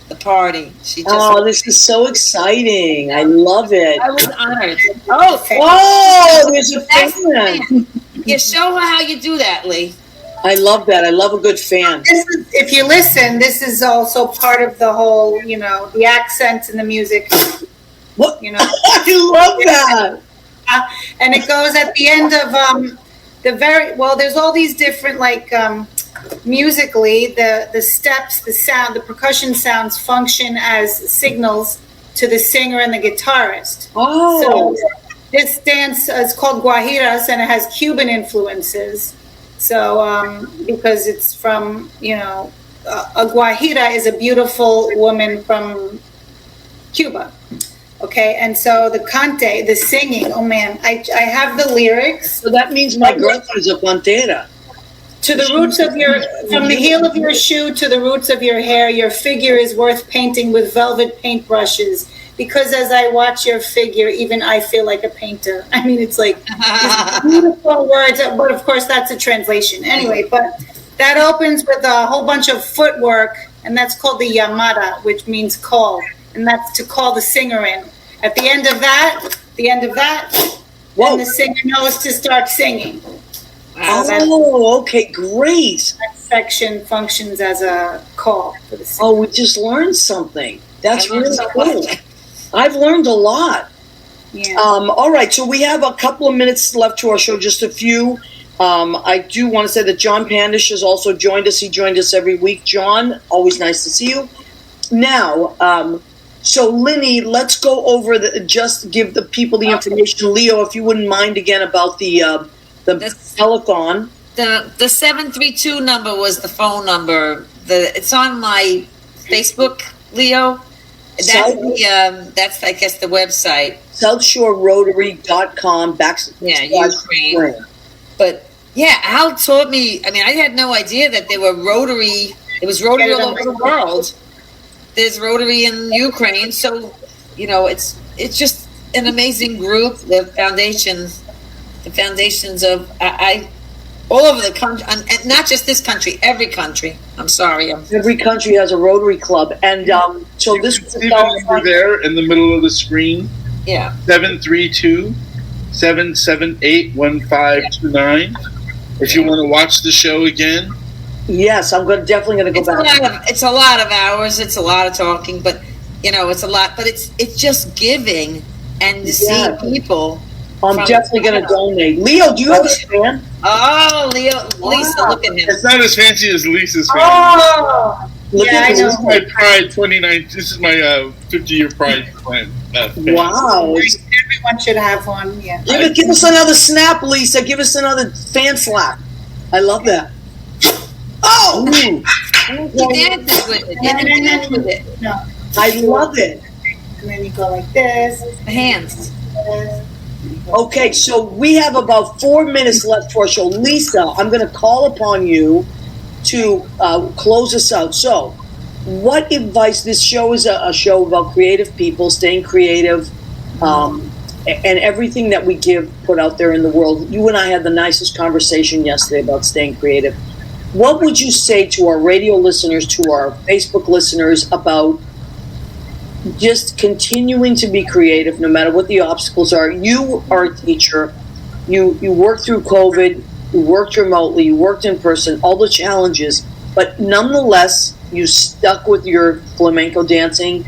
the party. This is so exciting. I love it. I was honored. There's a fan. Yeah, show her how you do that, Lee. I love that. I love a good fan. If you listen, this is also part of the whole, the accents and the music. What? I love that. And it goes at the end of there's all these different, musically, the steps, the sound, the percussion sounds function as signals to the singer and the guitarist. So this dance is called Guajiras, and it has Cuban influences. So because it's from, a Guajira is a beautiful woman from Cuba. Okay, and so the cante, the singing, oh man, I have the lyrics. So that means my girlfriend is a pantera. To the roots of from the heel of your shoe to the roots of your hair, your figure is worth painting with velvet paintbrushes. Because as I watch your figure, even I feel like a painter. I mean, it's like beautiful words, but of course that's a translation. Anyway, but that opens with a whole bunch of footwork, and that's called the llamada, which means call, and that's to call the singer in. At the end of that, then the singer knows to start singing. Okay, great. That section functions as a call for the singer. Oh, we just learned something. That's really cool. I've learned a lot. Yeah. All right, so we have a couple of minutes left to our show, just a few. I do want to say that John Pandish has also joined us. He joined us every week. John, always nice to see you. Now, so Linny, let's go over just give the people the information. Leo, if you wouldn't mind again about the telethon. The 732 number was the phone number. It's on my Facebook, Leo. That's I guess the website. SouthShoreRotary.com Ukraine. But yeah, Al taught me. I mean, I had no idea that they were Rotary. It was Rotary all over the world. There's Rotary in Ukraine, so it's just an amazing group. The foundations of all over the country, and not just this country, every country. I'm sorry. Every country has a Rotary Club, and so this was over there in the middle of the screen. Yeah. 732-778-1529. If you want to watch the show again. Yes, I'm definitely going to go back. It's a lot of hours. It's a lot of talking, but it's a lot. But it's just giving and to see people. I'm definitely going to donate. Leo, do you have a fan? Oh, Lisa, look at him. It's not as fancy as Lisa's fan. Oh, This is my Pride 29. This is my 50-year Pride plan. Wow. Everyone should have one. Yeah. Give us another snap, Lisa. Give us another fan slap. I love that. Oh! He dances with it. No. I love it. And then you go like this. The hands. Okay, so we have about 4 minutes left for our show. Lisa, I'm going to call upon you to close us out. So, what advice? This show is a show about creative people, staying creative, and everything that we put out there in the world. You and I had the nicest conversation yesterday about staying creative. What would you say to our radio listeners, to our Facebook listeners about just continuing to be creative no matter what the obstacles are? You are a teacher. You worked through COVID. You worked remotely. You worked in person. All the challenges. But nonetheless, you stuck with your flamenco dancing.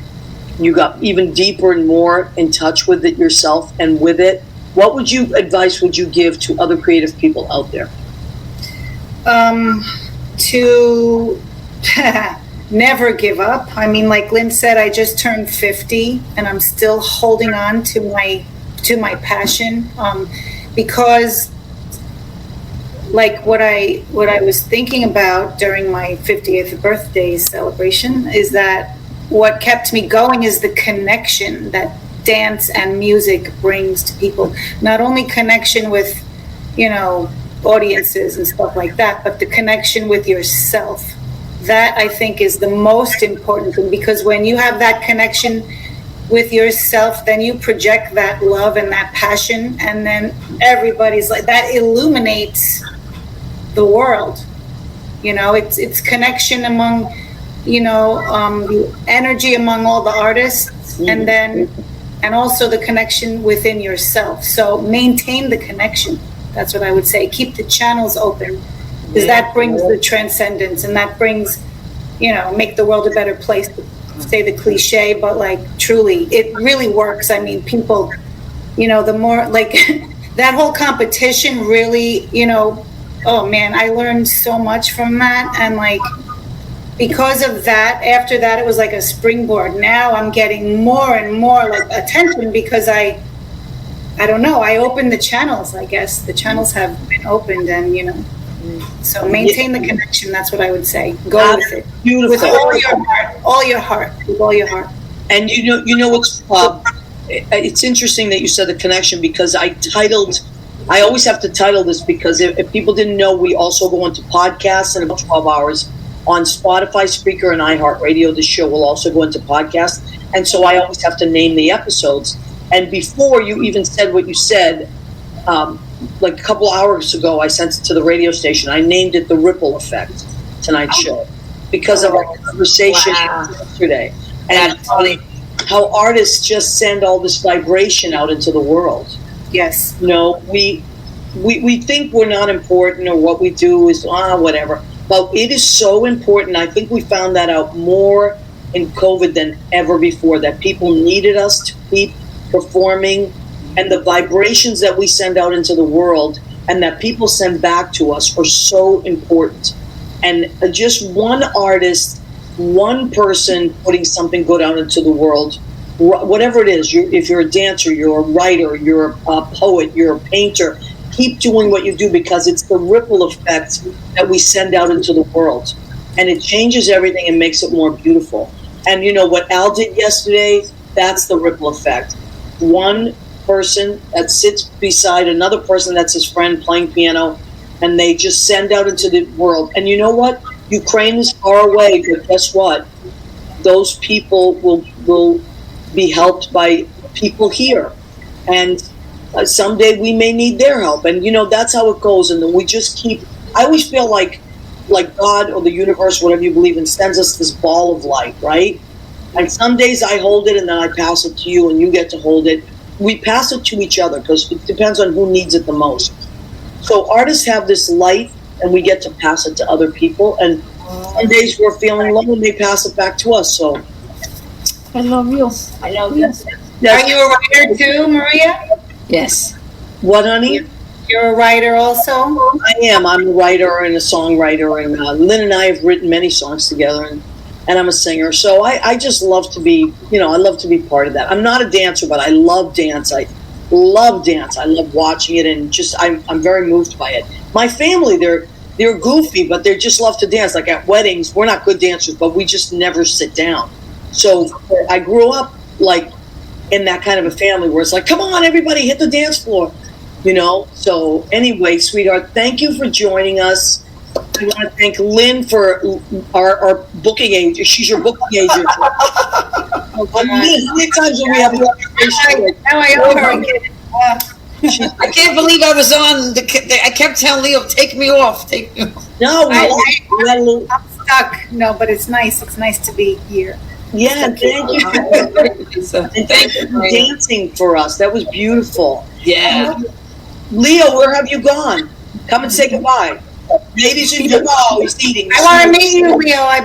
You got even deeper and more in touch with it yourself and with it. What advice would you give to other creative people out there? To never give up. I mean, like Lynn said, I just turned 50 and I'm still holding on to my passion, because like what I was thinking about during my 50th birthday celebration is that what kept me going is the connection that dance and music brings to people. Not only connection with, audiences and stuff like that, but the connection with yourself, that I think is the most important thing, because when you have that connection with yourself, then you project that love and that passion, and then everybody's like, that illuminates the world. You know, it's connection among, you know, the energy among all the artists, and also the connection within yourself. So maintain the connection. That's what I would say. Keep the channels open, because that brings the transcendence, and that brings, you know, make the world a better place. Say the cliche, but like truly, it really works. I mean, people, you know, the more like that whole competition really, you know, oh man, I learned so much from that. And like, because of that, after that, it was like a springboard. Now I'm getting more and more like attention, because I don't know, I opened the channels, I guess. The channels have been opened, and, you know, so maintain the connection. That's what I would say. Go with it. Beautiful. With all your heart, with all your heart. And you know what's, it's interesting that you said the connection, because I always have to title this, because if people didn't know, we also go into podcasts in about 12 hours on Spotify, Spreaker, and iHeartRadio. The show will also go into podcasts. And so I always have to name the episodes. And before you even said what you said, like a couple hours ago, I sent it to the radio station. I named it The Ripple Effect, tonight's show, because of our conversation yesterday. And how artists just send all this vibration out into the world. Yes. You know, we think we're not important, or what we do is whatever. But it is so important. I think we found that out more in COVID than ever before, that people needed us to keep performing, and the vibrations that we send out into the world and that people send back to us are so important. And just one artist, one person putting something good out into the world, whatever it is, if you're a dancer, you're a writer, you're a poet, you're a painter, keep doing what you do, because it's the ripple effect that we send out into the world. And it changes everything and makes it more beautiful. And you know what Al did yesterday? That's the ripple effect. One person that sits beside another person that's his friend playing piano, and they just send out into the world. And you know what? Ukraine is far away, but guess what? Those people will be helped by people here. And someday we may need their help. And, you know, that's how it goes. And then we just keep, I always feel like God or the universe, whatever you believe in, sends us this ball of light, right? And some days I hold it and then I pass it to you and you get to hold it. We pass it to each other because it depends on who needs it the most. So artists have this light and we get to pass it to other people. And some days we're feeling low and they pass it back to us. So I love you. I love you. Are you a writer too, Maria? Yes. What, honey? You're a writer also? I am. I'm a writer and a songwriter. And Lynn and I have written many songs together. And I'm a singer. So I just love to be, you know, I love to be part of that. I'm not a dancer, but I love dance. I love dance. I love watching it, and just I'm very moved by it. My family, they're goofy, but they just love to dance. Like at weddings, we're not good dancers, but we just never sit down. So I grew up like in that kind of a family where it's like, come on, everybody, hit the dance floor, you know? So anyway, sweetheart, thank you for joining us. I want to thank Lynn for our booking agent. She's your booking agent. Lynn, how many times do we have a conversation? Now I owe her. I can't believe I was on. I kept telling Leo, take me off. Take me off. No, I'm stuck. No, but it's nice. It's nice to be here. Yeah, thank you. And thank you for dancing for us. That was beautiful. Yeah. Leo, where have you gone? Come and say goodbye. Ladies and gentlemen, he's eating. I want to meet you, Leo. You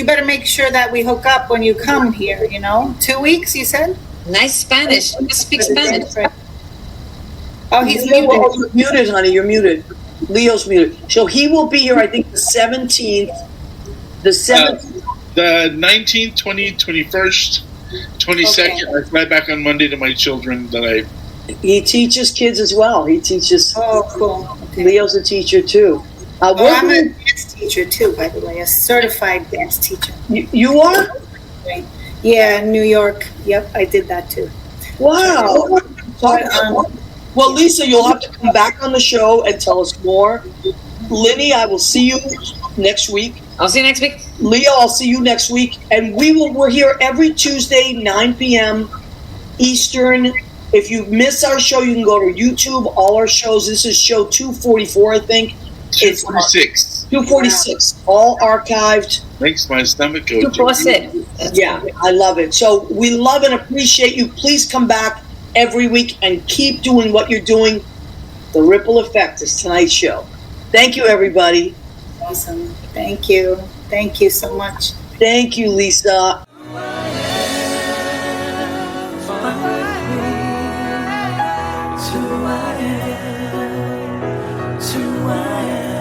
better make sure that we hook up when you come here, you know? 2 weeks, you said? Nice Spanish. You speak Spanish. Oh, he's muted. muted. You're muted, honey. You're muted. Leo's muted. So he will be here, I think, the 17th. The 17th. The 19th, 20th, 21st, 22nd. Okay. I fly back on Monday to my children that He teaches kids as well. He teaches. Oh, cool. Okay. Leo's a teacher too. I'm a dance teacher too, by the way, a certified dance teacher. You are? Yeah, in New York. Yep, I did that too. Wow. Well, Lisa, you'll have to come back on the show and tell us more. Linny, I will see you next week. I'll see you next week. Leo, I'll see you next week. And we're here every Tuesday, 9 p.m. Eastern. If you miss our show, you can go to YouTube. All our shows. This is show 244, I think. 246. 246. All archived. Makes my stomach go. 246. Yeah, I love it. So we love and appreciate you. Please come back every week and keep doing what you're doing. The ripple effect is tonight's show. Thank you, everybody. Awesome. Thank you. Thank you so much. Thank you, Lisa. It's who I am.